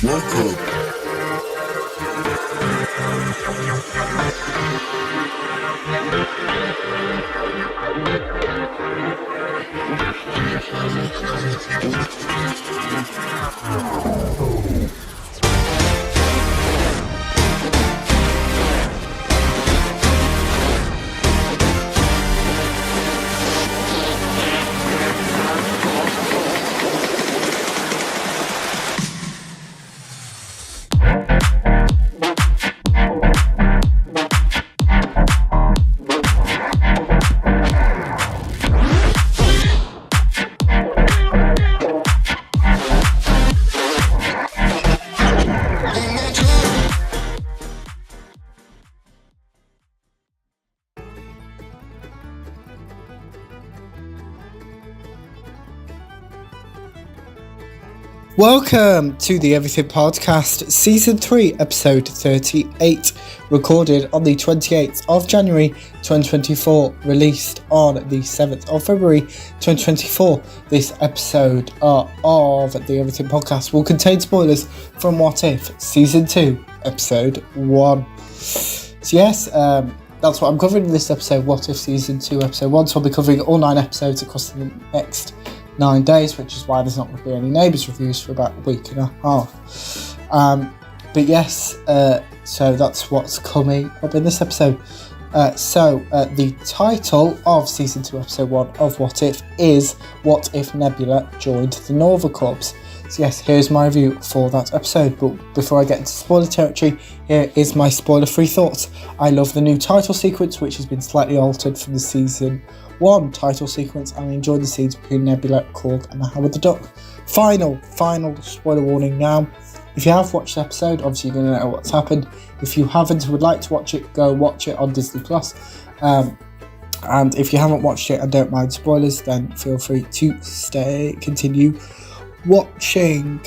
Welcome. Welcome to the Everything Podcast, Season 3, Episode 38, recorded on the 28th of January 2024, released on the 7th of February 2024. This episode of the Everything Podcast will contain spoilers from What If, Season 2, Episode 1. So yes, that's what I'm covering in this episode, What If Season 2, Episode 1. So I'll be covering all 9 episodes across the next 9 days, which is why there's not going to be any Neighbours reviews for about a week and a half. But yes, so that's what's coming up in this episode. The title of Season 2, Episode 1 of What If is What If Nebula Joined the Nova Corps? So yes, here's my review for that episode. But before I get into spoiler territory, here is my spoiler-free thoughts. I love the new title sequence, which has been slightly altered from the Season 1 title sequence, and I enjoyed the scenes between Nebula, Korg and Howard the Duck. Final spoiler warning now. If you have watched the episode, obviously you're going to know what's happened. If you haven't and would like to watch it, go watch it on Disney+. And if you haven't watched it and don't mind spoilers, then feel free to continue watching.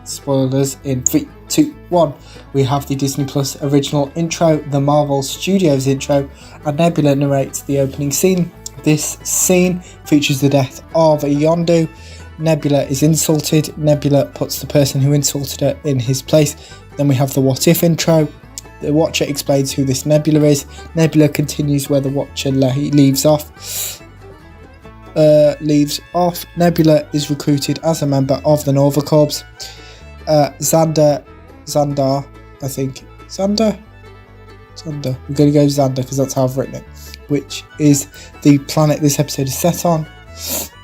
Spoilers in 3, 2, 1. We have the Disney Plus original intro, the Marvel Studios intro, and Nebula narrates the opening scene. This scene features the death of Yondu. Nebula is insulted. Nebula puts the person who insulted her in his place. Then we have the What If intro. The Watcher explains who this Nebula is. Nebula continues where the Watcher leaves off. Nebula is recruited as a member of the Nova Corps. Xander, I think. Xander? We're going to go Xander because that's how I've written it. Which is the planet this episode is set on.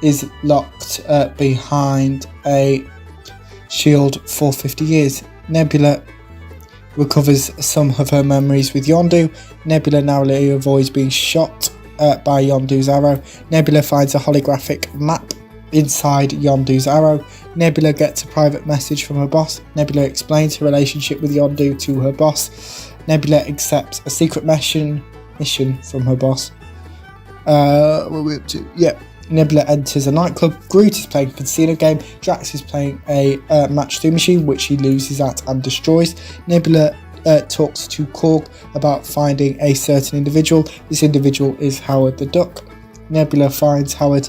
Is locked behind a shield for 50 years. Nebula recovers some of her memories with Yondu. Nebula narrowly avoids being shot by Yondu's arrow. Nebula finds a holographic map inside Yondu's arrow. Nebula gets a private message from her boss. Nebula explains her relationship with Yondu to her boss. Nebula accepts a secret mission from her boss. What are we up to? Yeah. Nebula enters a nightclub. Groot is playing a casino game. Drax is playing a match 3 machine, which he loses at and destroys. Nebula talks to Korg about finding a certain individual. This individual is Howard the Duck. Nebula finds Howard.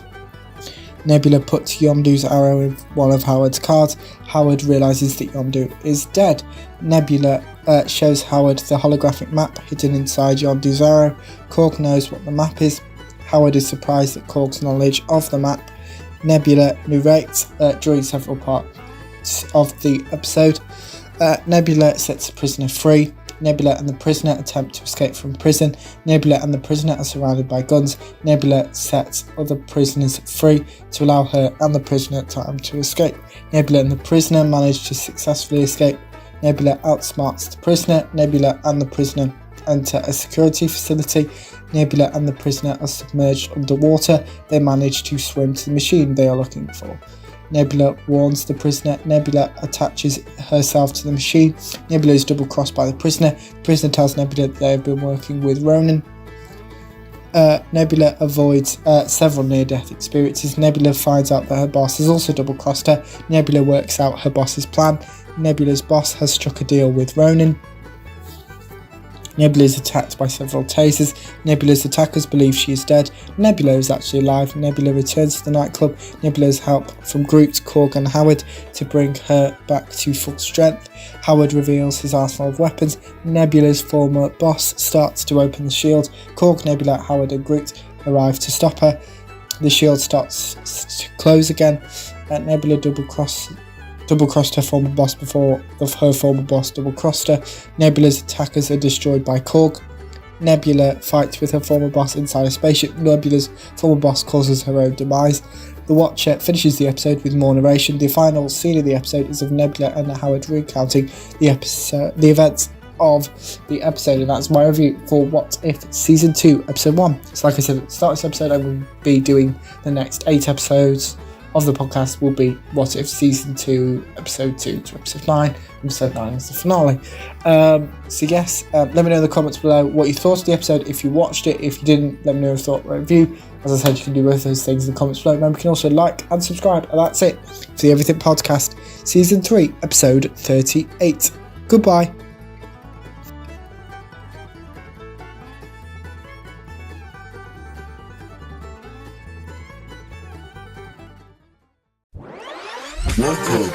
Nebula puts Yondu's arrow in one of Howard's cards. Howard realizes that Yondu is dead. Nebula shows Howard the holographic map hidden inside Yondu's arrow. Korg knows what the map is. Howard is surprised at Korg's knowledge of the map. Nebula narrates during several parts of the episode. Nebula sets the prisoner free. Nebula and the prisoner attempt to escape from prison. Nebula and the prisoner are surrounded by guns. Nebula sets other prisoners free to allow her and the prisoner time to escape. Nebula and the prisoner manage to successfully escape. Nebula outsmarts the prisoner. Nebula and the prisoner enter a security facility. Nebula and the prisoner are submerged underwater. They manage to swim to the machine they are looking for. Nebula warns the prisoner. Nebula attaches herself to the machine. Nebula is double-crossed by the prisoner. The prisoner tells Nebula that they have been working with Ronan. Nebula avoids several near-death experiences. Nebula finds out that her boss has also double-crossed her. Nebula works out her boss's plan. Nebula's boss has struck a deal with Ronan. Nebula is attacked by several tasers. Nebula's attackers believe she is dead. Nebula is actually alive. Nebula returns to the nightclub. Nebula's help from Groot, Korg and Howard to bring her back to full strength. Howard reveals his arsenal of weapons. Nebula's former boss starts to open the shield. Korg, Nebula, Howard and Groot arrive to stop her. The shield starts to close again. Nebula double-crossed her former boss before her former boss double-crossed her. Nebula's attackers are destroyed by Korg. Nebula fights with her former boss inside a spaceship. Nebula's former boss causes her own demise. The Watcher finishes the episode with more narration. The final scene of the episode is of Nebula and Howard recounting the events of the episode, and that's my review for What If Season 2 Episode 1. So like I said at the start of this episode, I will be doing the next 8 episodes of the podcast will be What If Season 2 Episode 2 to Episode 9. Episode 9 is the finale. So yes, let me know in the comments below what you thought of the episode, if you watched it. If you didn't, let me know your thought or review. As I said, you can do both those things in the comments below. Remember, you can also like and subscribe. And that's it for the Everything Podcast Season 3 Episode 38. Goodbye. Welcome.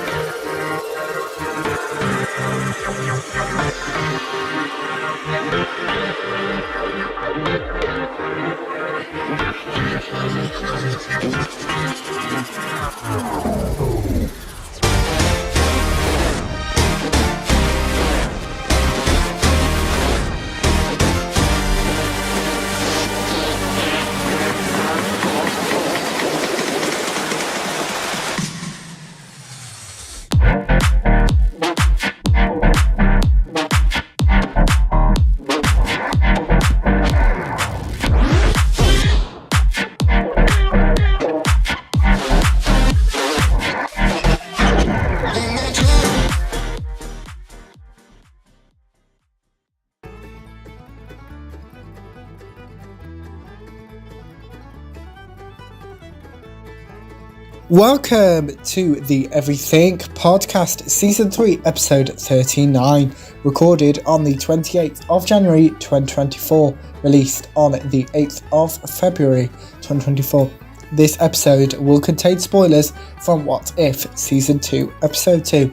Welcome to the Everything Podcast Season 3 Episode 39, recorded on the 28th of January 2024, released on the 8th of February 2024. This episode will contain spoilers from What If Season 2 Episode 2.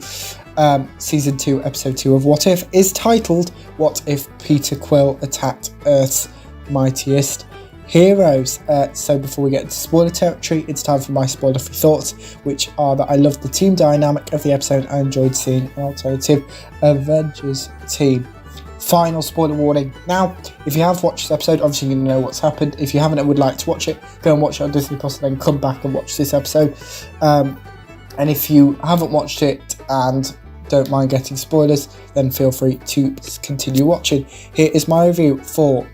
Season 2 Episode 2 of What If is titled What If Peter Quill Attacked Earth's Mightiest Heroes. So before we get into spoiler territory, it's time for my spoiler-free thoughts, which are that I loved the team dynamic of the episode. I enjoyed seeing an alternative Avengers team. Final spoiler warning. Now, if you have watched this episode, obviously you're going to know what's happened. If you haven't and would like to watch it, go and watch it on Disney Plus and then come back and watch this episode. And if you haven't watched it and don't mind getting spoilers, then feel free to continue watching. Here is my review for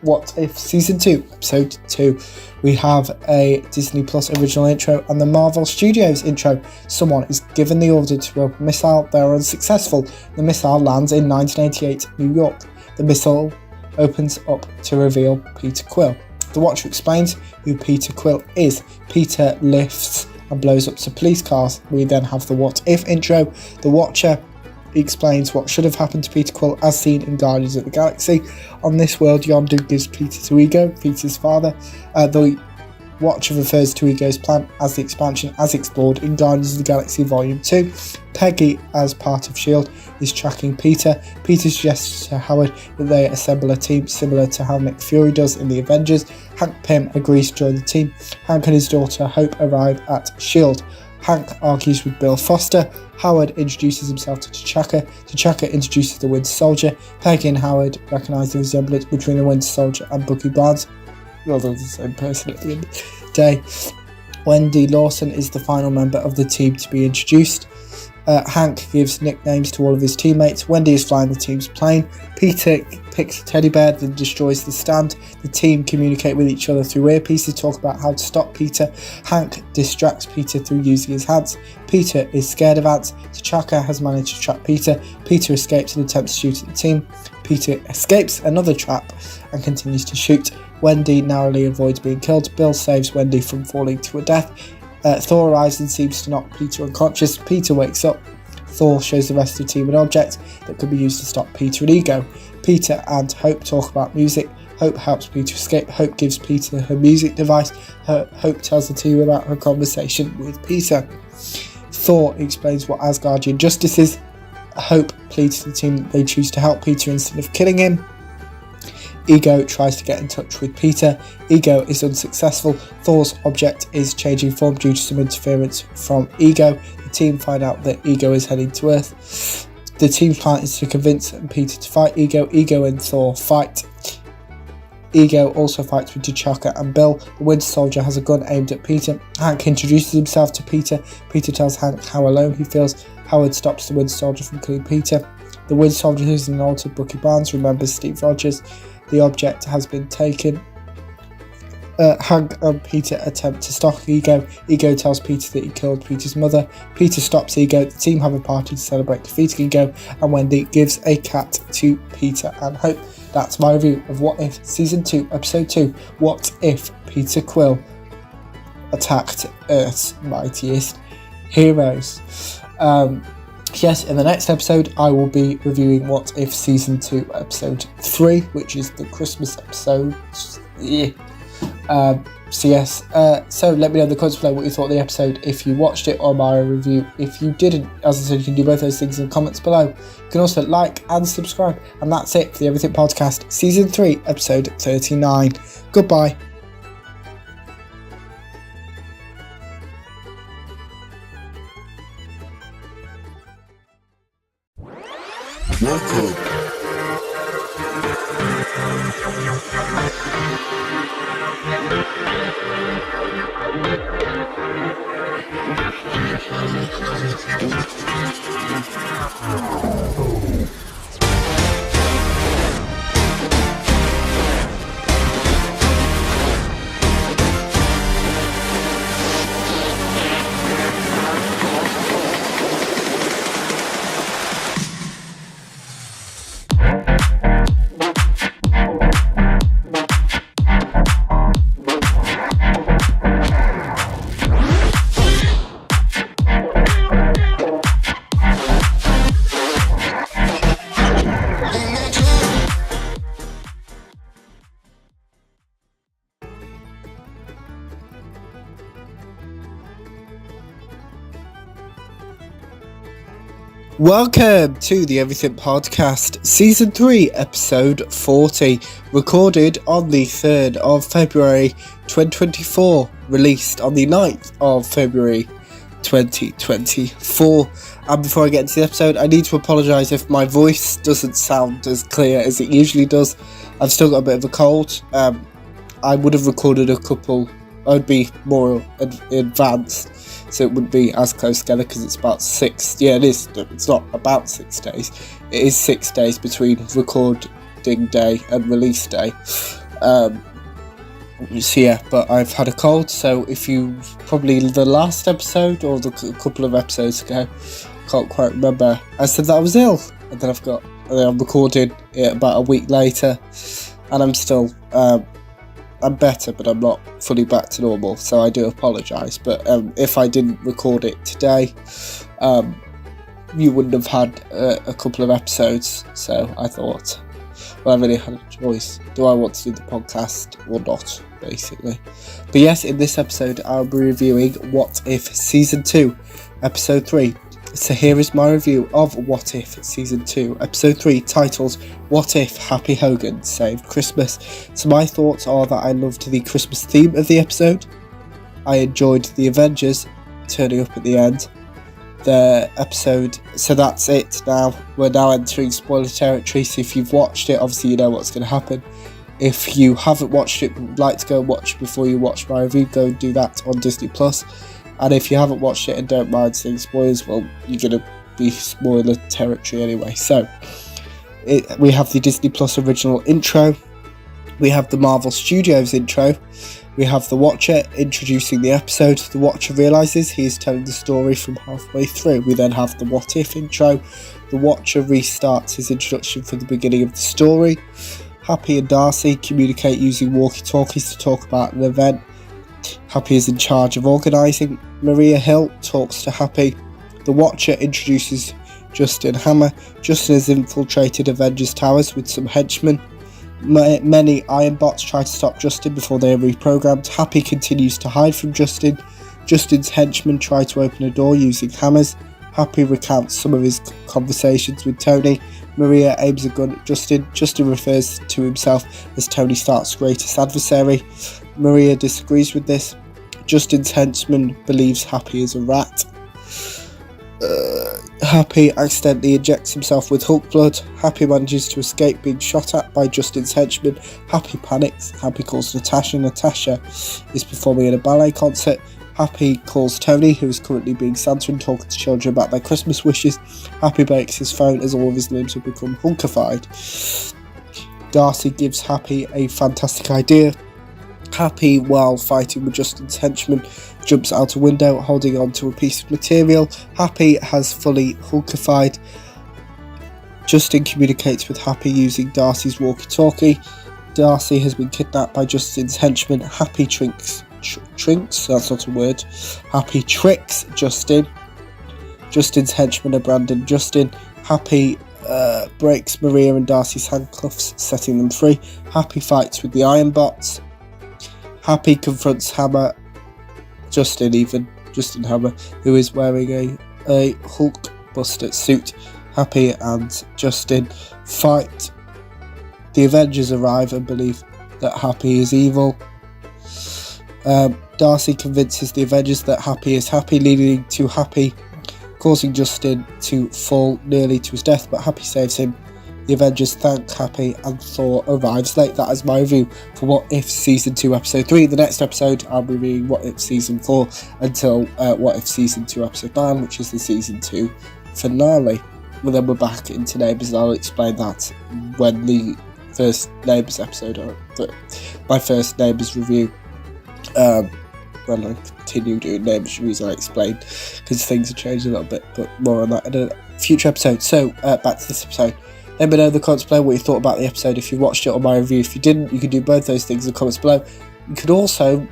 What If Season 2 Episode 2. We have a Disney Plus original intro and the Marvel Studios intro. Someone is given the order to build a missile. They are unsuccessful. The missile lands in 1988 New York. The missile opens up to reveal Peter Quill. The Watcher explains who Peter Quill is. Peter lifts and blows up some police cars. We then have the What If intro. The Watcher explains what should have happened to Peter Quill as seen in Guardians of the Galaxy. On this world, Yondu gives Peter to Ego, Peter's father. The Watcher refers to Ego's plan as the expansion as explored in Guardians of the Galaxy Volume 2. Peggy, as part of S.H.I.E.L.D., is tracking Peter. Peter suggests to Howard that they assemble a team similar to how Nick Fury does in the Avengers. Hank Pym agrees to join the team. Hank and his daughter Hope arrive at S.H.I.E.L.D. Hank argues with Bill Foster. Howard introduces himself to T'Chaka. T'Chaka introduces the Winter Soldier. Peggy and Howard recognise the resemblance between the Winter Soldier and Bucky Barnes. Well, they're the same person at the end of the day. Wendy Lawson is the final member of the team to be introduced. Hank gives nicknames to all of his teammates. Wendy is flying the team's plane. Peter picks a teddy bear that destroys the stand. The team communicate with each other through earpieces, talk about how to stop Peter. Hank distracts Peter through using his hands. Peter is scared of ants. T'Chaka has managed to trap Peter. Peter escapes and attempts to shoot at the team. Peter escapes another trap and continues to shoot. Wendy narrowly avoids being killed. Bill saves Wendy from falling to her death. Thor arrives and seems to knock Peter unconscious. Peter wakes up. Thor shows the rest of the team an object that could be used to stop Peter and Ego. Peter and Hope talk about music. Hope helps Peter escape. Hope gives Peter her music device. Hope tells the team about her conversation with Peter. Thor explains what Asgardian justice is. Hope pleads to the team that they choose to help Peter instead of killing him. Ego tries to get in touch with Peter. Ego is unsuccessful. Thor's object is changing form due to some interference from Ego. The team find out that Ego is heading to Earth. The team's plan is to convince Peter to fight Ego. Ego and Thor fight. Ego also fights with T'Chaka and Bill. The Winter Soldier has a gun aimed at Peter. Hank introduces himself to Peter. Peter tells Hank how alone he feels. Howard stops the Winter Soldier from killing Peter. The Winter Soldier, who's an altered Bucky Barnes, remembers Steve Rogers. The object has been taken. Hank and Peter attempt to stop Ego. Ego tells Peter that he killed Peter's mother. Peter stops Ego. The team have a party to celebrate defeating Ego, and Wendy gives a cat to Peter and Hope. That's my review of What If Season 2, Episode 2. What if Peter Quill attacked Earth's mightiest heroes? Yes, in the next episode, I will be reviewing What If Season 2, Episode 3, which is the Christmas episode. Yeah. So let me know in the comments below what you thought of the episode, if you watched it, or my review if you didn't. As I said, you can do both those things in the comments below. You can also like and subscribe. And that's it for the Everything Podcast, Season 3, Episode 39. Goodbye. Welcome. Welcome to the Everything Podcast, Season 3, Episode 40, recorded on the 3rd of February 2024, released on the 9th of February 2024. And before I get into the episode, I need to apologise if my voice doesn't sound as clear as it usually does. I've still got a bit of a cold. I would have recorded a couple, I'd be more advanced, so it wouldn't be as close together, because it's about 6, yeah, it is, it's not about 6 days, it is 6 days between recording day and release day. So yeah, but I've had a cold, so if you, probably the last episode, or the couple of episodes ago, can't quite remember, I said that I was ill, and then I'm recording it about a week later, and I'm still, I'm better, but I'm not fully back to normal, so I do apologise. But if I didn't record it today, you wouldn't have had a couple of episodes, so I thought, well, I really had a choice. Do I want to do the podcast or not, basically? But yes, in this episode, I'll be reviewing What If Season 2, Episode 3. So here is my review of What If Season 2, Episode 3, titled What If Happy Hogan Saved Christmas. So my thoughts are that I loved the Christmas theme of the episode. I enjoyed the Avengers turning up at the end. The episode, so that's it now. We're now entering spoiler territory, so if you've watched it, obviously you know what's going to happen. If you haven't watched it but would like to go and watch it before you watch my review, go and do that on Disney+. And if you haven't watched it and don't mind seeing spoilers, well, you're going to be spoiler territory anyway. So, we have the Disney Plus original intro. We have the Marvel Studios intro. We have the Watcher introducing the episode. The Watcher realises he is telling the story from halfway through. We then have the What If intro. The Watcher restarts his introduction from the beginning of the story. Happy and Darcy communicate using walkie-talkies to talk about an event. Happy is in charge of organising. Maria Hill talks to Happy. The Watcher introduces Justin Hammer. Justin has infiltrated Avengers Towers with some henchmen. Many Iron Bots try to stop Justin before they are reprogrammed. Happy continues to hide from Justin. Justin's henchmen try to open a door using hammers. Happy recounts some of his conversations with Tony. Maria aims a gun at Justin. Justin refers to himself as Tony Stark's greatest adversary. Maria disagrees with this. Justin's henchman believes Happy is a rat. Happy accidentally injects himself with Hulk blood. Happy manages to escape being shot at by Justin's henchman. Happy panics. Happy calls Natasha. Natasha is performing in a ballet concert. Happy calls Tony, who is currently being Santa and talking to children about their Christmas wishes. Happy breaks his phone as all of his limbs have become Hulkified. Darcy gives Happy a fantastic idea. Happy, while fighting with Justin's henchman, jumps out a window holding on to a piece of material. Happy has fully Hulkified. Justin communicates with Happy using Darcy's walkie-talkie. Darcy has been kidnapped by Justin's henchman. Happy tricks, that's not a word. Happy tricks Justin. Justin's henchmen are Brandon Justin. Happy breaks Maria and Darcy's handcuffs, setting them free. Happy fights with the Iron Bots. Happy confronts Hammer, Justin Hammer, who is wearing a Hulk Buster suit. Happy and Justin fight. The Avengers arrive and believe that Happy is evil. Darcy convinces the Avengers that Happy is Happy, leading to Happy causing Justin to fall nearly to his death, but Happy saves him. The Avengers thank Happy and Thor arrives late. That is my review for What If Season 2 Episode 3. The next episode I'll be reviewing What If Season 4 until What If Season 2 Episode 9, which is the Season 2 finale. Well, then we're back into Neighbours and I'll explain that when the first Neighbours episode, or my first Neighbours review, when I continue doing Neighbours reviews, I'll explain, because things have changed a little bit, but more on that in a future episode. So, back to this episode. Let me know in the comments below what you thought about the episode, if you watched it or my review. If you didn't, you can do both those things in the comments below. You could also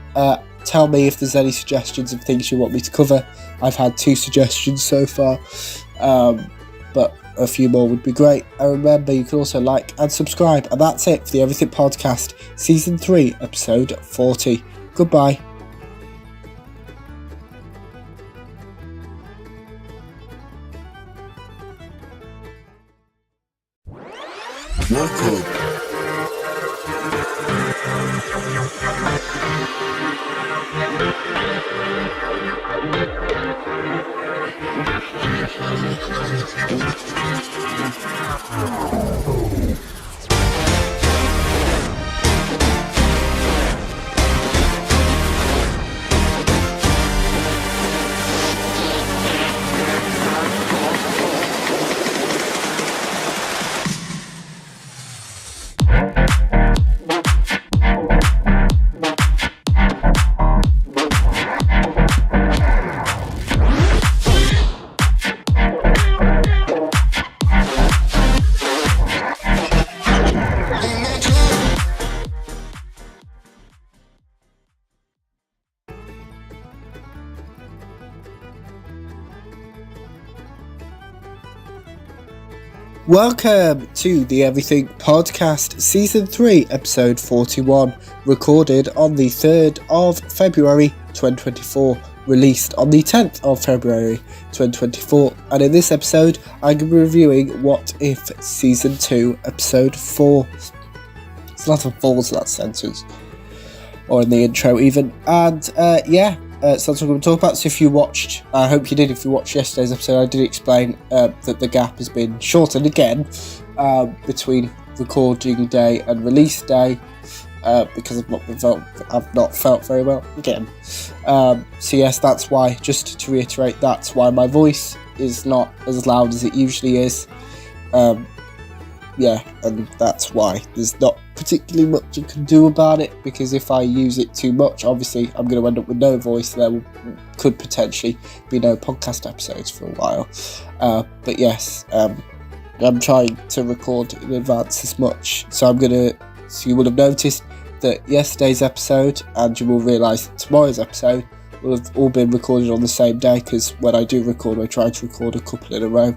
tell me if there's any suggestions of things you want me to cover. I've had 2 suggestions so far, but a few more would be great. And remember, you can also like and subscribe. And that's it for the Everything Podcast, Season 3, Episode 40. Goodbye. Welcome. Welcome to the Everything Podcast, Season 3, Episode 41, recorded on the 3rd of February 2024, released on the 10th of February 2024, and in this episode I'm going to be reviewing What If Season 2, Episode 4. There's a lot of balls in that sentence, or in the intro even, and so that's what I'm going to talk about. So if you watched, I hope you did, if you watched yesterday's episode, I did explain that the gap has been shortened again between recording day and release day because I've not felt very well again. So yes, that's why, just to reiterate, that's why my voice is not as loud as it usually is. And that's why there's not particularly much you can do about it, because if I use it too much, obviously I'm going to end up with no voice. There could potentially be no podcast episodes for a while. But yes, I'm trying to record in advance as much. So you will have noticed that yesterday's episode, and you will realise that tomorrow's episode, will have all been recorded on the same day, because when I do record, I try to record a couple in a row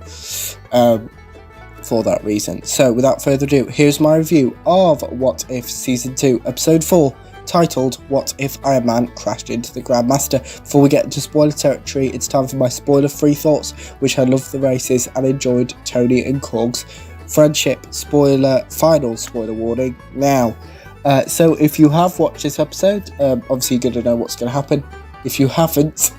for that reason. So without further ado, here's my review of What If Season 2, Episode 4, titled What If Iron Man Crashed into the Grandmaster. Before we get into spoiler territory, it's time for my spoiler-free thoughts, which I loved the races and enjoyed Tony and Korg's friendship. Final spoiler warning now. So if you have watched this episode, obviously you're going to know what's going to happen. If you haven't,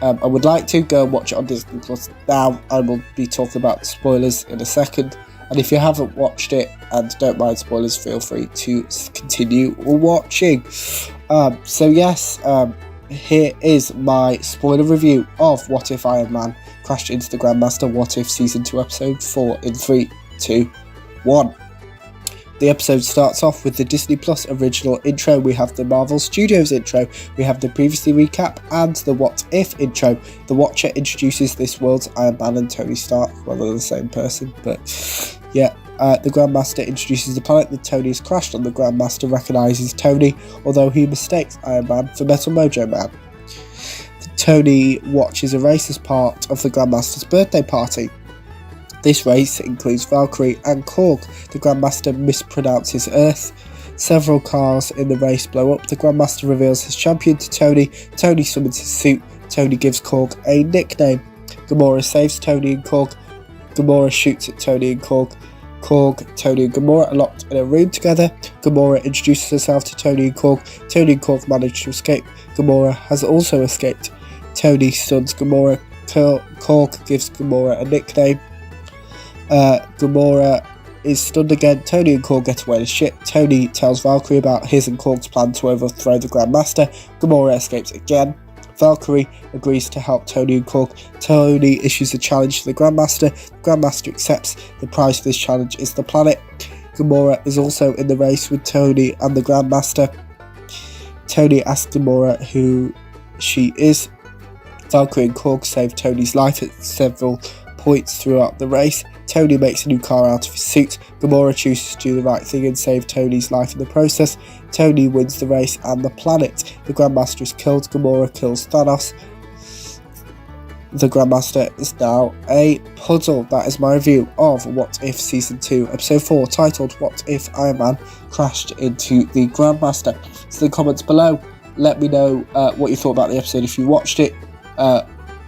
I would like to go and watch it on Disney Plus now. I will be talking about the spoilers in a second. And if you haven't watched it and don't mind spoilers, feel free to continue watching. So yes, here is my spoiler review of What If Iron Man Crashed into the Grandmaster, What If Season 2 Episode 4 in 3, 2, 1. The episode starts off with the Disney Plus original intro. We have the Marvel Studios intro, we have the previously recap, and the What If intro. The Watcher introduces this world's Iron Man and Tony Stark. Well, they're the same person, but yeah. The Grandmaster introduces the planet that Tony has crashed on. The Grandmaster recognises Tony, although he mistakes Iron Man for Metal Mojo Man. Tony watches a race as part of the Grandmaster's birthday party. This race includes Valkyrie and Korg. The Grandmaster mispronounces Earth. Several cars in the race blow up. The Grandmaster reveals his champion to Tony. Tony summons his suit. Tony gives Korg a nickname. Gamora saves Tony and Korg. Gamora shoots at Tony and Korg. Korg, Tony and Gamora are locked in a room together. Gamora introduces herself to Tony and Korg. Tony and Korg manage to escape. Gamora has also escaped. Tony stuns Gamora. Korg gives Gamora a nickname. Gamora is stunned again. Tony and Korg get away in a ship. Tony tells Valkyrie about his and Korg's plan to overthrow the Grandmaster. Gamora escapes again. Valkyrie agrees to help Tony and Korg. Tony issues a challenge to the Grandmaster. The Grandmaster accepts. The prize for this challenge is the planet. Gamora is also in the race with Tony and the Grandmaster. Tony asks Gamora who she is. Valkyrie and Korg save Tony's life at several points throughout the race. Tony makes a new car out of his suit. Gamora chooses to do the right thing and save Tony's life in the process. Tony wins the race and the planet. The Grandmaster is killed. Gamora kills Thanos. The Grandmaster is now a puzzle. That is my review of What If Season 2, Episode 4, titled What If Iron Man Crashed into the Grandmaster. So in the comments below, let me know what you thought about the episode if you watched it.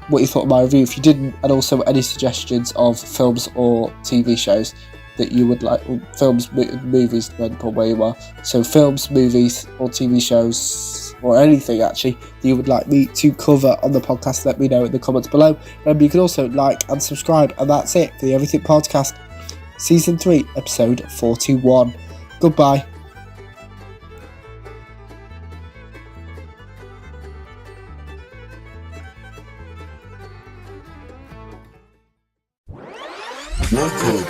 What you thought of my review if you didn't, and also any suggestions of films or TV shows that you would like, films, movies, depending upon where you are. So films, movies, or TV shows, or anything actually that you would like me to cover on the podcast, let me know in the comments below. Remember, you can also like and subscribe, and that's it for the Everything Podcast, Season 3, Episode 41. Goodbye. Welcome.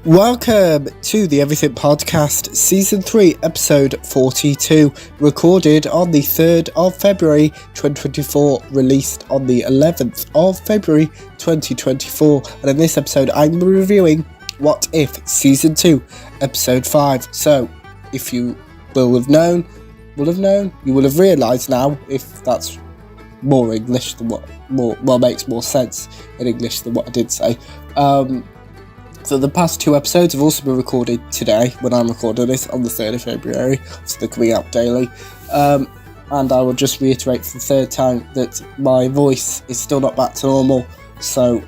Welcome to the Everything Podcast, Season 3, Episode 42, recorded on the 3rd of February 2024, released on the 11th of February 2024, and in this episode I'm reviewing What If Season 2, Episode 5. So, if you will have known, you will have realised now, if that's more English than makes more sense in English than what I did say. So the past two episodes have also been recorded today, when I'm recording this, on the 3rd of February, so they're coming out daily. And I will just reiterate for the third time that my voice is still not back to normal, So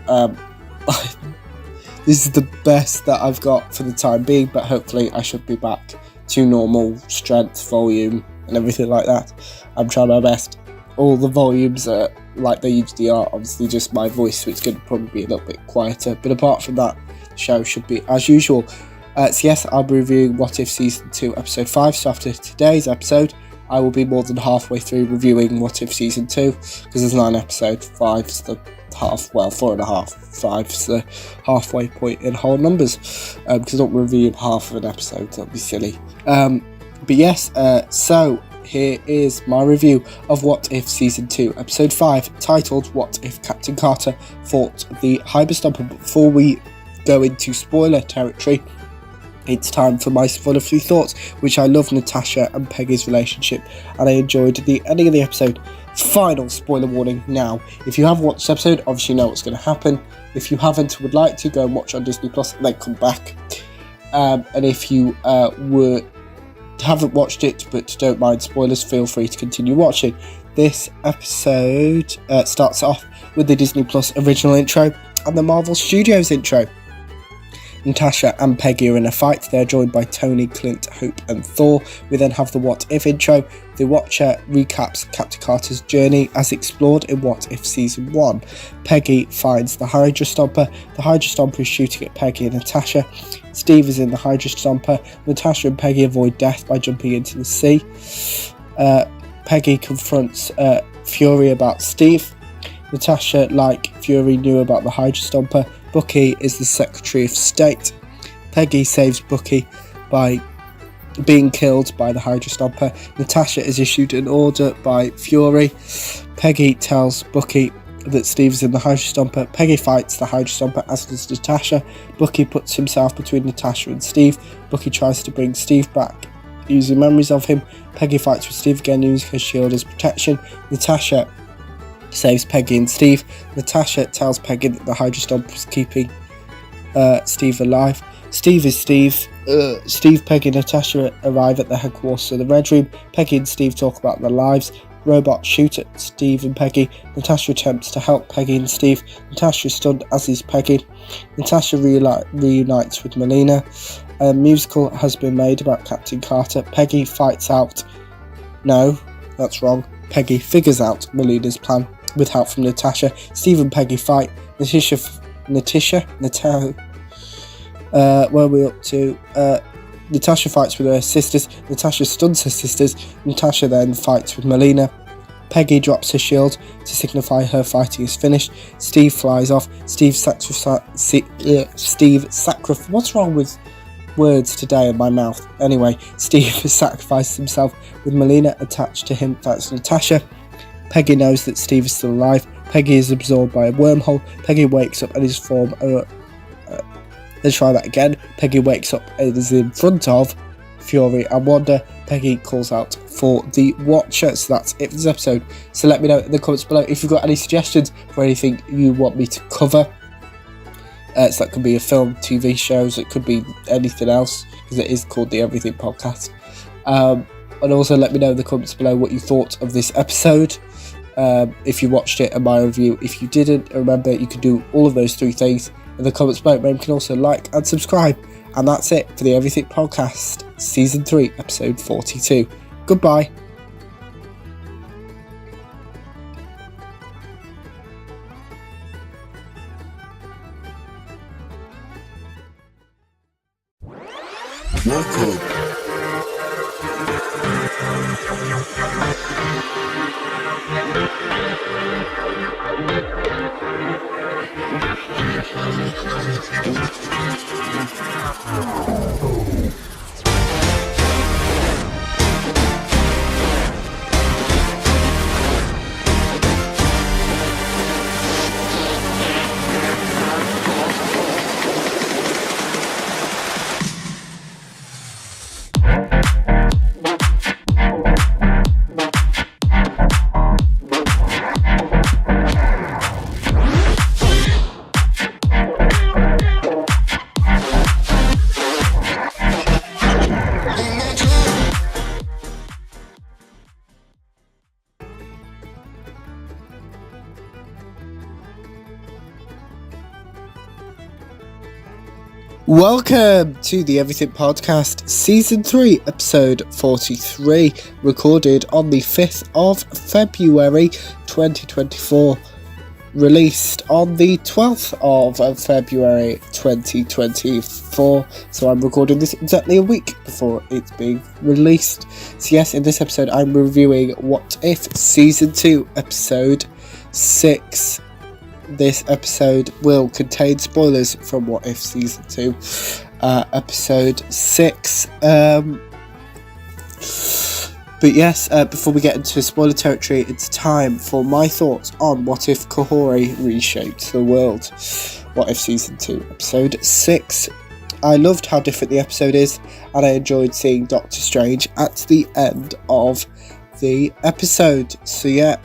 this is the best that I've got for the time being, but hopefully I should be back to normal strength, volume, and everything like that. I'm trying my best. All the volumes are like they usually are, obviously just my voice, so it's going to probably be a little bit quieter. But apart from that, the show should be as usual. So yes, I'll be reviewing What If Season 2, Episode 5, so after today's episode, I will be more than halfway through reviewing What If Season 2, because there's 9 episodes, 5's the half, well, 4.5, 5's the halfway point in whole numbers, because I don't review half of an episode, that'd be silly. But yes, so here is my review of What If Season 2, Episode 5, titled What If Captain Carter Fought the Hyperstomper. Before we go into spoiler territory, it's time for my spoiler-free thoughts, which I love Natasha and Peggy's relationship, and I enjoyed the ending of the episode. Final spoiler warning now. If you have watched the episode, obviously you know what's going to happen. If you haven't, would like to, go and watch on Disney Plus and then come back. And if you haven't watched it but don't mind spoilers, feel free to continue watching. This episode starts off with the Disney Plus original intro and the Marvel Studios intro. Natasha and Peggy are in a fight. They're joined by Tony, Clint, Hope and Thor. We then have the What If intro. The Watcher recaps Captain Carter's journey as explored in What If Season 1. Peggy finds the Hydra Stomper. The Hydra Stomper is shooting at Peggy and Natasha. Steve is in the Hydra Stomper. Natasha and Peggy avoid death by jumping into the sea. Peggy confronts Fury about Steve. Natasha, like Fury, knew about the Hydra Stomper. Bucky is the Secretary of State. Peggy saves Bucky by being killed by the Hydra Stomper. Natasha is issued an order by Fury. Peggy tells Bucky that Steve is in the Hydra Stomper. Peggy fights the Hydra Stomper, as does Natasha. Bucky puts himself between Natasha and Steve. Bucky tries to bring Steve back using memories of him. Peggy fights with Steve again using her shield as protection. Natasha saves Peggy and Steve. Natasha tells Peggy that the Hydra Stomper is keeping Steve alive. Steve is Steve. Steve, Peggy and Natasha arrive at the headquarters of the Red Room. Peggy and Steve talk about their lives. Robots shoot at Steve and Peggy. Natasha attempts to help Peggy and Steve. Natasha is stunned, as is Peggy. Natasha reunites with Melina. A musical has been made about Captain Carter. Peggy fights out. No, that's wrong. Peggy figures out Melina's plan with help from Natasha. Steve and Peggy fight. Where are we up to? Natasha fights with her sisters. Natasha stuns her sisters. Natasha then fights with Melina. Peggy drops her shield to signify her fighting is finished. Steve flies off. What's wrong with words today in my mouth? Anyway, Steve has sacrificed himself with Melina attached to him. That's Natasha. Peggy knows that Steve is still alive. Peggy is absorbed by a wormhole. Peggy wakes up and is formed. Let's try that again. Peggy wakes up and is in front of Fury and Wanda. Peggy calls out for the Watcher. So that's it for this episode. So let me know in the comments below if you've got any suggestions for anything you want me to cover. So that could be a film, TV shows, it could be anything else, because it is called the Everything Podcast. And also let me know in the comments below what you thought of this episode. If you watched it and my review. If you didn't, remember you can do all of those 3 things in the comments below. Remember, you can also like and subscribe. And that's it for the Everything Podcast, Season 3, Episode 42. Goodbye. Welcome. Welcome to the Everything Podcast, Season 3, Episode 43, recorded on the 5th of February 2024, released on the 12th of February 2024, so I'm recording this exactly a week before it's being released. So yes, in this episode I'm reviewing What If Season 2, Episode 6. This episode will contain spoilers from What If Season 2, Episode 6. But yes, before we get into spoiler territory, it's time for my thoughts on What If Kahori Reshaped the World. What If Season 2, Episode 6. I loved how different the episode is, and I enjoyed seeing Doctor Strange at the end of the episode. So yeah,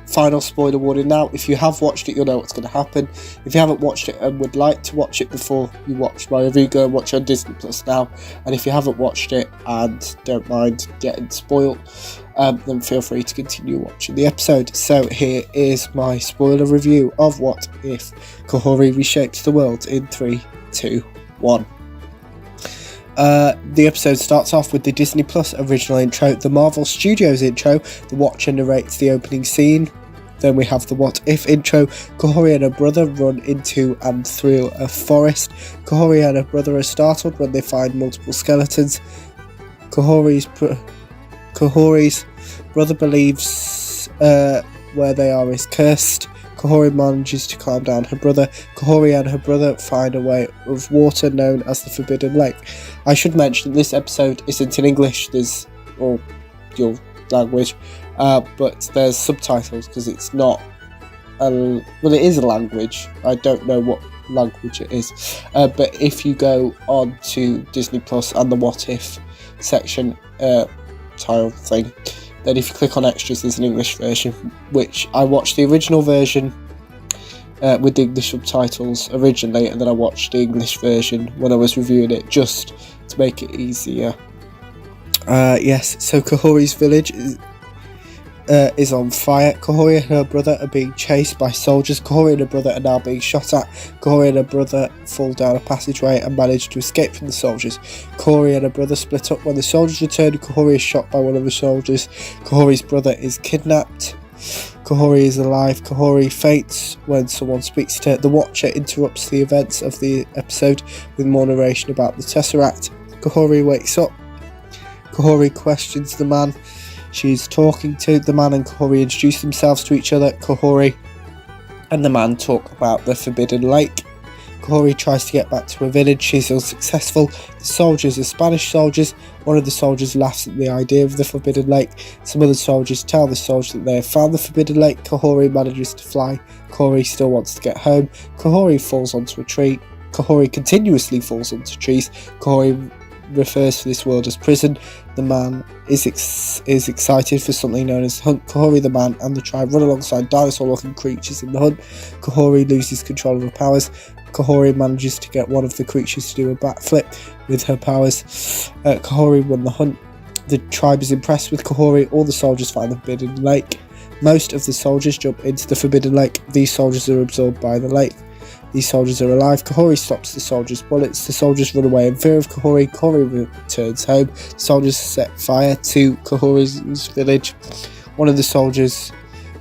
final spoiler warning now. If you have watched it, you'll know what's going to happen. If you haven't watched it and would like to watch it before you watch my review, go and watch it on Disney Plus now. And if you haven't watched it and don't mind getting spoiled, then feel free to continue watching the episode. So here is my spoiler review of What If Kahori Reshaped the World in 3, 2, 1. The episode starts off with the Disney Plus original intro, the Marvel Studios intro. The Watcher narrates the opening scene. Then we have the What If intro. Kahori and her brother run into and through a forest. Kahori and her brother are startled when they find multiple skeletons. Kahori's brother believes where they are is cursed. Kahori manages to calm down her brother. Kahori and her brother find a way of water known as the Forbidden Lake. I should mention this episode isn't in English, or your language, but there's subtitles because it's not well, it is a language. I don't know what language it is, but if you go on to Disney Plus and the What If section tile thing, then if you click on extras, there's an English version, which I watched the original version with the English subtitles originally, and then I watched the English version when I was reviewing it, just to make it easier. Yes, so Kahori's village is on fire. Kahori and her brother are being chased by soldiers. Kahori and her brother are now being shot at. Kahori and her brother fall down a passageway and manage to escape from the soldiers. Kahori and her brother split up. When the soldiers return, Kahori is shot by one of the soldiers. Kahori's brother is kidnapped. Kahori is alive. Kahori faints when someone speaks to her. The Watcher interrupts the events of the episode with more narration about the Tesseract. Kahori wakes up. Kahori questions the man she's talking to. The man and Kahori introduce themselves to each other. Kahori and the man talk about the Forbidden Lake. Kahori tries to get back to her village. She's unsuccessful. The soldiers are Spanish soldiers. One of the soldiers laughs at the idea of the Forbidden Lake. Some other soldiers tell the soldier that they have found the Forbidden Lake. Kahori manages to fly. Kahori still wants to get home. Kahori falls onto a tree. Kahori continuously falls onto trees. Kahori refers to this world as prison. The man is excited for something known as hunt. Kahori, the man, and the tribe run alongside dinosaur-looking creatures in the hunt. Kahori loses control of her powers. Kahori manages to get one of the creatures to do a backflip with her powers. Kahori won the hunt. The tribe is impressed with Kahori. All the soldiers find the Forbidden Lake. Most of the soldiers jump into the Forbidden Lake. These soldiers are absorbed by the lake. These soldiers are alive. Kahori stops the soldiers' bullets. The soldiers run away in fear of Kahori. Kahori returns home. The soldiers set fire to Kahori's village. One of the soldiers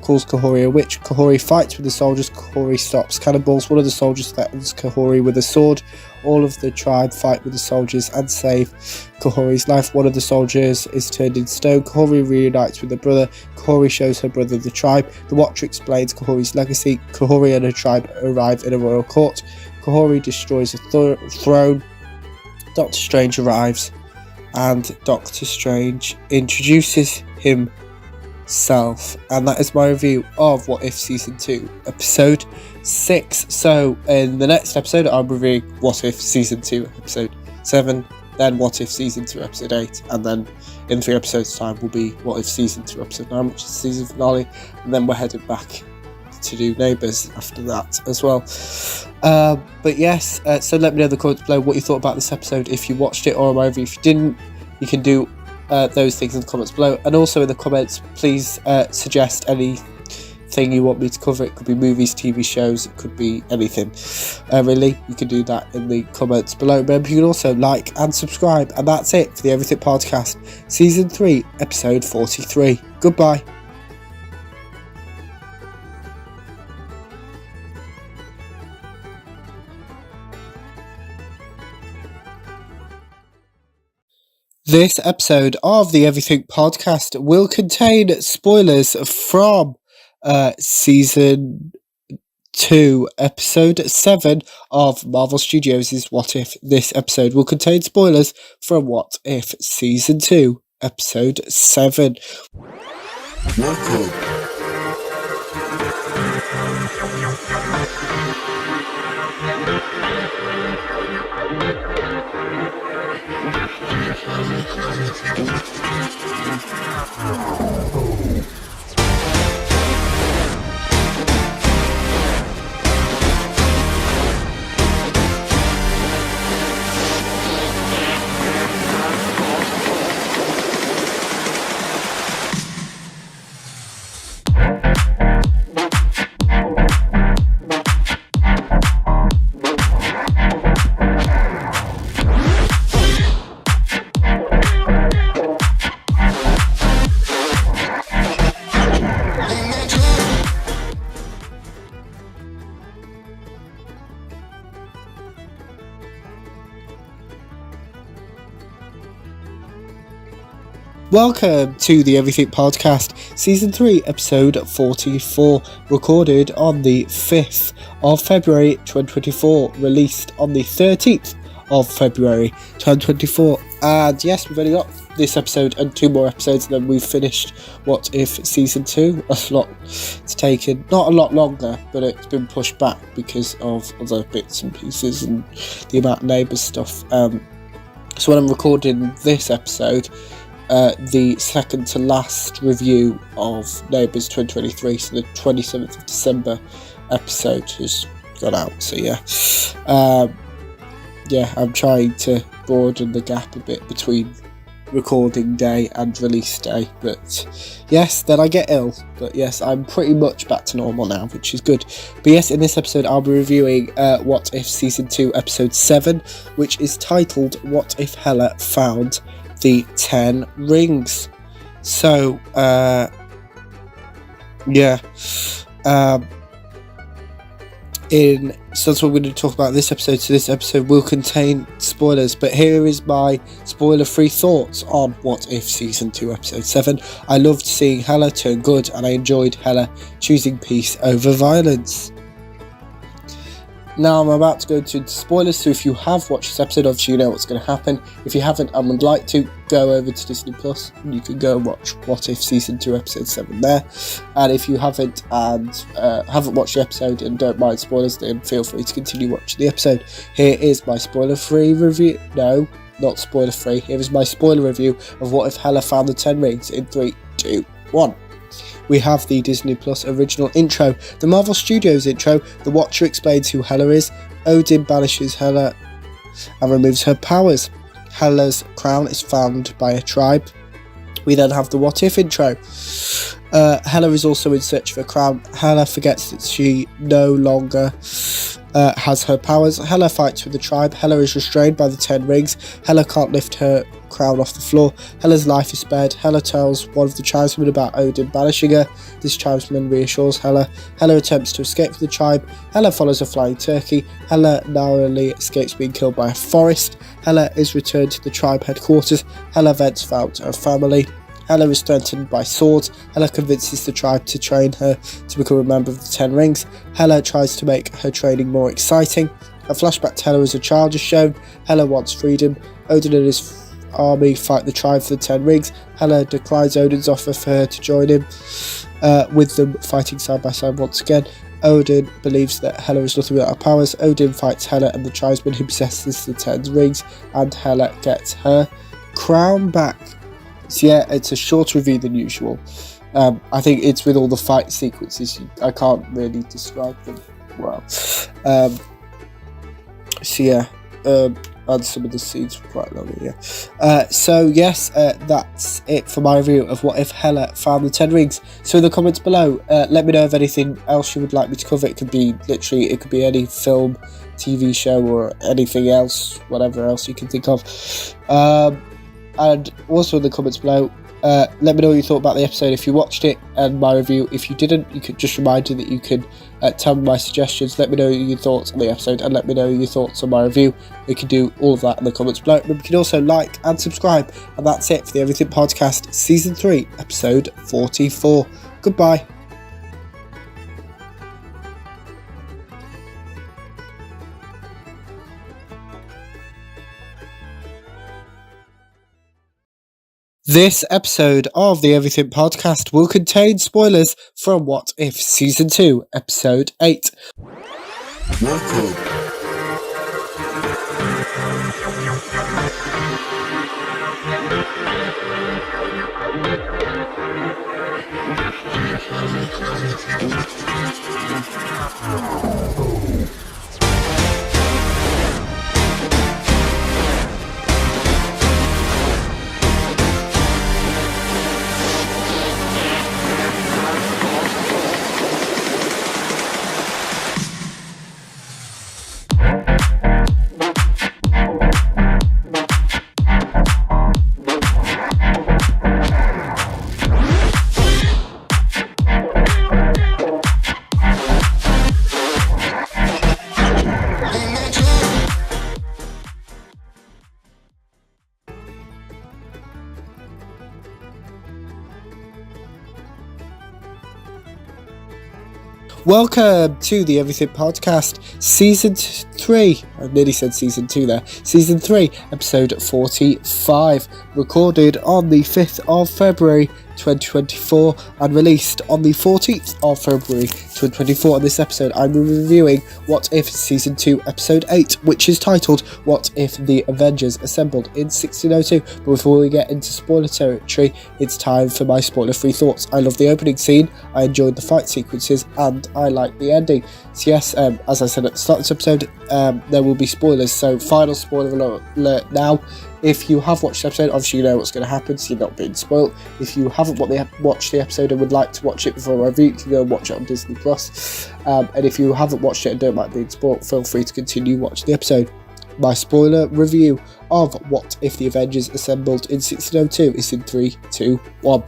calls Kahori a witch. Kahori fights with the soldiers. Kahori stops cannonballs. One of the soldiers threatens Kahori with a sword. All of the tribe fight with the soldiers and save Kahori's life. One of the soldiers is turned in stone. Kahori reunites with her brother. Kahori shows her brother the tribe. The Watcher explains Kahori's legacy. Kahori and her tribe arrive in a royal court. Kahori destroys a throne. Doctor Strange arrives, and Doctor Strange introduces himself. And that is my review of What If Season 2, Episode 6. So in the next episode I'm reviewing What If Season 2, Episode 7, then What If Season 2, Episode 8, and then in 3 episodes time will be What If Season 2, Episode 9, which is the season finale, and then we're headed back to do Neighbours after that as well. But yes, so let me know in the comments below what you thought about this episode, if you watched it, or my review if you didn't. You can do those things in the comments below, and also in the comments please suggest any thing you want me to cover. It could be movies, TV shows, it could be anything. Really, you can do that in the comments below. Remember, you can also like and subscribe. And that's it for the Everything Podcast, Season 3, Episode 43. Goodbye. This episode of the Everything Podcast will contain spoilers from Season 2, Episode 7 of Marvel Studios' What If. This episode will contain spoilers from What If Season 2, Episode 7. Welcome. Welcome to the Everything Podcast, Season 3, Episode 44, recorded on the 5th of February 2024, released on the 13th of February 2024. And yes, we've only got this episode and 2 more episodes, and then we've finished What If Season 2. It's taken not a lot longer, but it's been pushed back because of other bits and pieces and the amount of Neighbours stuff. So when I'm recording this episode, the second to last review of Neighbours 2023, so the 27th of December episode has gone out. So I'm trying to broaden the gap a bit between recording day and release day, but yes, then I get ill. But yes, I'm pretty much back to normal now, which is good. But yes, in this episode I'll be reviewing What If Season 2 Episode 7, which is titled What If Hela Found the 10 Rings. So that's what we're going to talk about in this episode. So this episode will contain spoilers, but here is my spoiler-free thoughts on What If Season 2 Episode 7. I loved seeing Hela turn good, and I enjoyed Hela choosing peace over violence. Now I'm about to go into spoilers, so if you have watched this episode, obviously you know what's going to happen. If you haven't and would like to, go over to Disney Plus and you can go and watch What If Season 2 Episode 7 there. And if you haven't and haven't watched the episode and don't mind spoilers, then feel free to continue watching the episode. Here is my spoiler-free review. No, not spoiler-free. Here is my spoiler review of What If Hela Found the 10 Rings in 3, 2, 1. We have the Disney Plus original intro, the Marvel Studios intro. The Watcher explains who Hela is. Odin banishes Hela and removes her powers. Hela's crown is found by a tribe. We then have the What If intro. Hela is also in search of a crown. Hela forgets that she no longer has her powers. Hela fights with the tribe. Hela is restrained by the 10 rings. Hela can't lift her crown off the floor. Hela's life is spared. Hela tells one of the tribesmen about Odin banishing her. This tribesman reassures Hela. Hela attempts to escape from the tribe. Hela follows a flying turkey. Hela narrowly escapes being killed by a forest. Hela is returned to the tribe headquarters. Hela thence found her family. Hela is threatened by swords. Hela convinces the tribe to train her to become a member of the 10 Rings. Hela tries to make her training more exciting. A flashback to Hela as a child is shown. Hela wants freedom. Odin and his army fight the tribe for the 10 Rings. Hela declines Odin's offer for her to join him, with them fighting side by side once again. Odin believes that Hela is nothing without her powers. Odin fights Hela and the tribesman who possesses the 10 Rings, and Hela gets her crown back. So yeah, it's a shorter review than usual. I think it's with all the fight sequences, I can't really describe them well. So yeah, and some of the scenes were quite long, yeah. So yes, that's it for my review of What If Hela Found the Ten Rings. So in the comments below, let me know of anything else you would like me to cover. It could be any film, TV show, or anything else, whatever else you can think of. And also in the comments below, let me know what you thought about the episode if you watched it, and my review if you didn't. You could just remind you that you can tell me my suggestions, let me know your thoughts on the episode, and let me know your thoughts on my review. You can do all of that in the comments below. And you can also like and subscribe. And that's it for the Everything Podcast Season 3, Episode 44. Goodbye. This episode of the Everything Podcast will contain spoilers from What If Season 2, Episode 8. Welcome. Welcome to the Everything Podcast, Season 3. I nearly said Season 2 there. Season 3, Episode 45. Recorded on the 5th of February 2024 and released on the 14th of February 2024. In this episode, I'm reviewing What If Season 2, Episode 8, which is titled What If the Avengers Assembled in 1602. But before we get into spoiler territory, it's time for my spoiler-free thoughts. I love the opening scene, I enjoyed the fight sequences, and I like the ending. So yes, as I said at the start of this episode, there will be spoilers, so final spoiler alert now. If you have watched the episode, obviously you know what's going to happen, so you're not being spoiled. If you haven't watched the episode and would like to watch it before I review, you can go and watch it on Disney+. And if you haven't watched it and don't like being spoiled, feel free to continue watching the episode. My spoiler review of What If the Avengers Assembled in 1602 is in 3, 2, 1.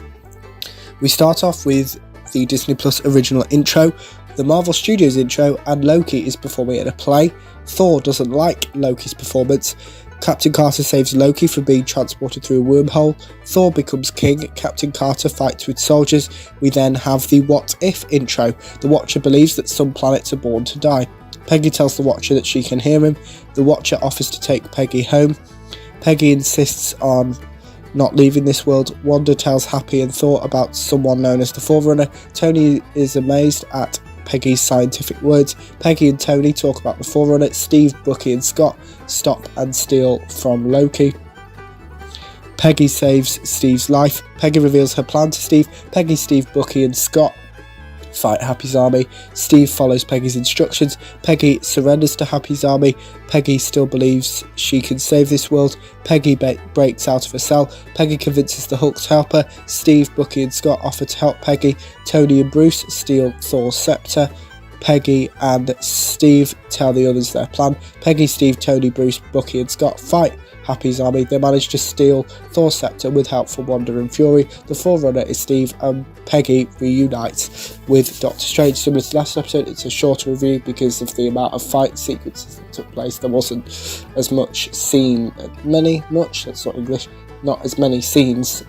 We start off with the Disney Plus original intro, the Marvel Studios intro, and Loki is performing at a play. Thor doesn't like Loki's performance. Captain Carter saves Loki from being transported through a wormhole. Thor becomes king. Captain Carter fights with soldiers. We then have the What If intro. The Watcher believes that some planets are born to die. Peggy tells the Watcher that she can hear him. The Watcher offers to take Peggy home. Peggy insists on not leaving this world. Wanda tells Happy and Thor about someone known as the Forerunner. Tony is amazed at Peggy's scientific words. Peggy and Tony talk about the Forerunner. Steve, Bucky and Scott stop and steal from Loki. Peggy saves Steve's life. Peggy reveals her plan to Steve. Peggy, Steve, Bucky and Scott fight Happy's army. Steve follows Peggy's instructions. Peggy surrenders to Happy's army. Peggy still believes she can save this world. Peggy breaks out of her cell. Peggy convinces the Hulk to help her. Steve, Bucky and Scott offer to help Peggy. Tony and Bruce steal Thor's scepter. Peggy and Steve tell the others their plan. Peggy, Steve, Tony, Bruce, Bucky and Scott fight Happy's army. They manage to steal Thor's scepter with help from Wanda and Fury. The Forerunner is Steve, and Peggy reunites with Doctor Strange. Similar to last episode, it's a shorter review because of the amount of fight sequences that took place. There wasn't as much that's not English, not as many scenes,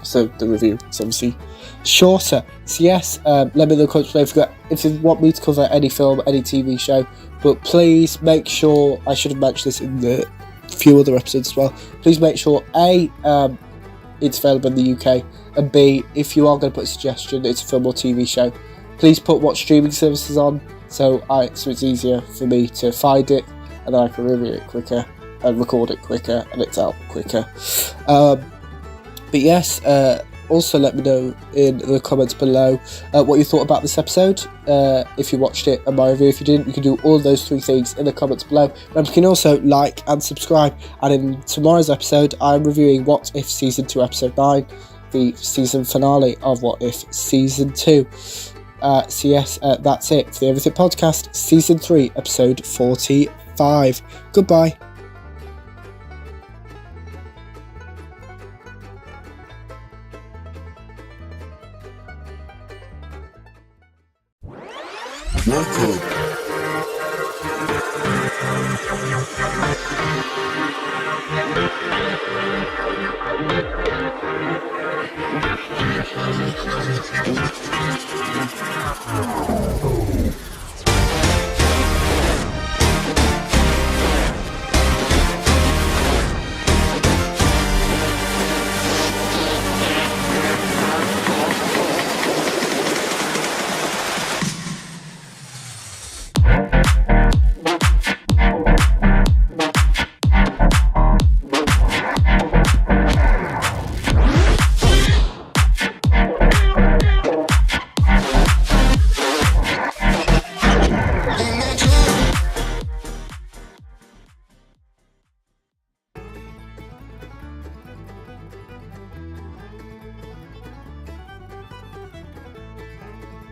so the review is obviously shorter. So yes, let me know in the comments below if you want me to cover any film, any TV show, but please make sure, I should have mentioned this in the few other episodes as well, please make sure A, it's available in the UK, and B, if you are going to put a suggestion, it's a film or TV show, please put what streaming services on, so it's easier for me to find it, and then I can review it quicker and record it quicker and it's out quicker. But yes, also let me know in the comments below what you thought about this episode. If you watched it and my review. If you didn't, you can do all of those 3 things in the comments below. Remember, you can also like and subscribe. And in tomorrow's episode, I'm reviewing What If Season 2 Episode 9, the season finale of What If Season 2. So yes, that's it for the Everything Podcast, Season 3, Episode 45. Goodbye.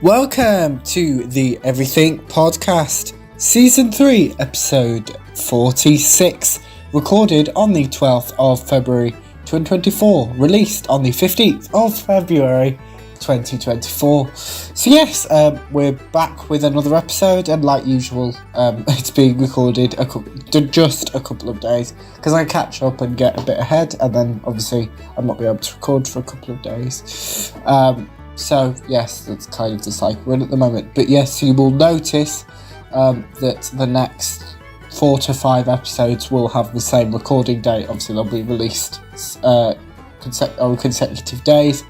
Welcome to the Everything Podcast, Season 3, Episode 46, recorded on the 12th of February 2024, released on the 15th of February 2024. So yes, we're back with another episode, and like usual, it's being recorded just a couple of days, because I catch up and get a bit ahead, and then obviously I'm not being able to record for a couple of days. So yes, that's kind of the cycle we're in at the moment. But yes, you will notice that the next 4 to 5 episodes will have the same recording date. Obviously, they'll be released on consecutive days.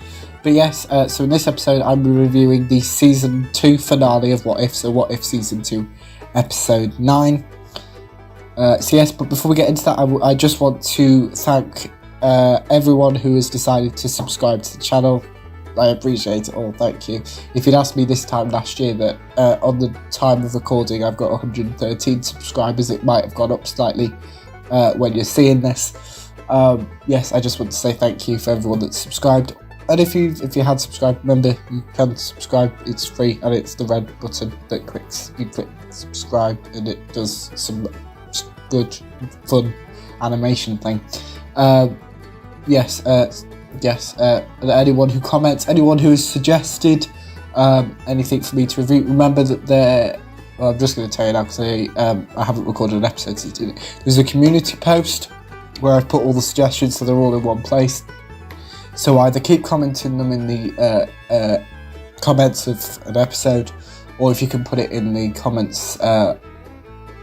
But yes, so in this episode, I'm reviewing the Season 2 finale of What If, so What If Season 2, Episode 9. So yes, but before we get into that, I just want to thank everyone who has decided to subscribe to the channel. I appreciate it all, thank you. If you'd asked me this time last year that on the time of recording I've got 113 subscribers, it might have gone up slightly when you're seeing this. Yes, I just want to say thank you for everyone that's subscribed. And if you had subscribed, remember you can subscribe, it's free, and it's the red button that you click subscribe, and it does some good, fun animation thing. Yes, and anyone who comments, anyone who has suggested anything for me to review, remember that I'm just going to tell you now because I haven't recorded an episode since doing it. There's a community post where I've put all the suggestions so they're all in one place. So either keep commenting them in the comments of an episode, or if you can put it in the comments of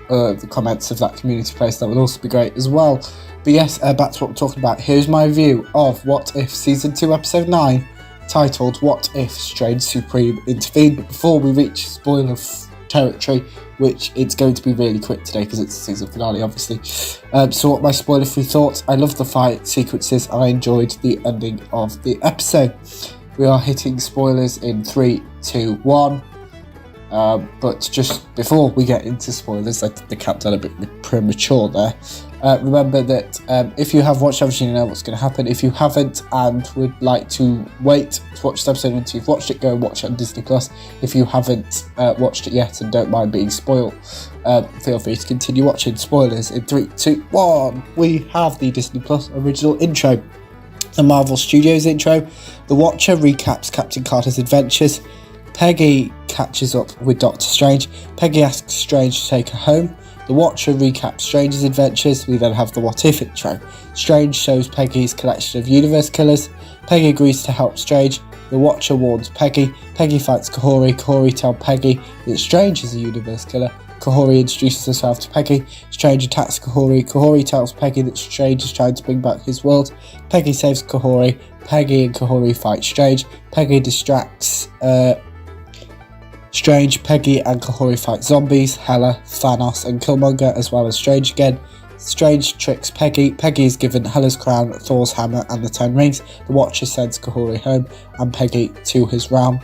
that community post, that would also be great as well. But yes, back to what we're talking about. Here's my review of What If Season 2 Episode 9, titled What If Strange Supreme Intervened. But before we reach spoiler territory, which it's going to be really quick today because it's the season finale, obviously. So what my spoiler-free thoughts: I loved the fight sequences and I enjoyed the ending of the episode. We are hitting spoilers in 3, 2, 1. But just before we get into spoilers, I think the countdown a bit premature there. Remember that if you have watched everything, you know what's going to happen. If you haven't and would like to wait to watch the episode until you've watched it, go and watch it on Disney+. If you haven't watched it yet and don't mind being spoiled, feel free to continue watching. Spoilers in 3, 2, 1. We have the Disney+ original intro. The Marvel Studios intro. The Watcher recaps Captain Carter's adventures. Peggy catches up with Doctor Strange. Peggy asks Strange to take her home. The Watcher recaps Strange's adventures. We then have the What If intro. Strange shows Peggy's collection of universe killers. Peggy agrees to help Strange. The Watcher warns Peggy. Peggy fights Kahori. Kahori tells Peggy that Strange is a universe killer. Kahori introduces herself to Peggy. Strange attacks Kahori. Kahori tells Peggy that Strange is trying to bring back his world. Peggy saves Kahori. Peggy and Kahori fight Strange. Peggy distracts Strange. Peggy and Kahori fight zombies, Hela, Thanos and Killmonger, as well as Strange again. Strange tricks Peggy. Peggy is given Hela's crown, Thor's hammer, and the 10 rings. The Watcher sends Kahori home and Peggy to his realm.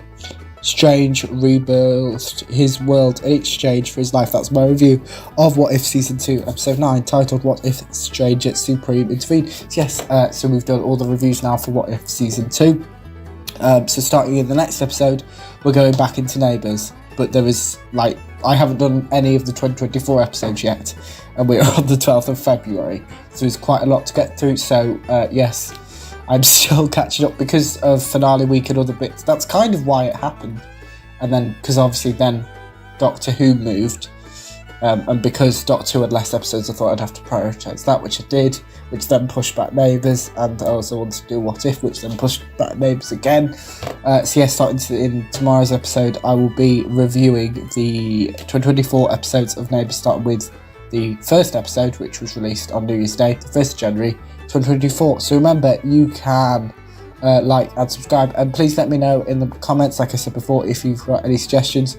Strange rebuilds his world in exchange for his life. That's my review of What If Season 2, Episode 9, titled What If Strange Supreme Intervene. Yes, so we've done all the reviews now for What If Season 2. So starting in the next episode, we're going back into Neighbours. But there is, I haven't done any of the 2024 episodes yet, and we're on the 12th of February. So there's quite a lot to get through, so yes. I'm still catching up because of finale week and other bits. That's kind of why it happened. And then, because obviously then Doctor Who moved, and because Doctor Who had less episodes, I thought I'd have to prioritise that, which I did, which then pushed back Neighbours, and I also wanted to do What If, which then pushed back Neighbours again. So yeah, starting in tomorrow's episode, I will be reviewing the 2024 episodes of Neighbours, starting with the first episode, which was released on New Year's Day, the 1st of January, 2024. So remember, you can like and subscribe, and please let me know in the comments, like I said before, if you've got any suggestions.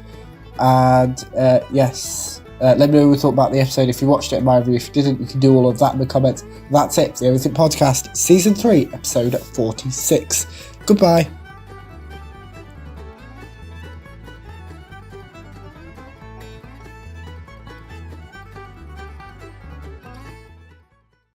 And yes, let me know what you thought about the episode. If you watched it in my review, if you didn't, you can do all of that in the comments. That's it, the Everything Podcast, Season 3, Episode 46. Goodbye.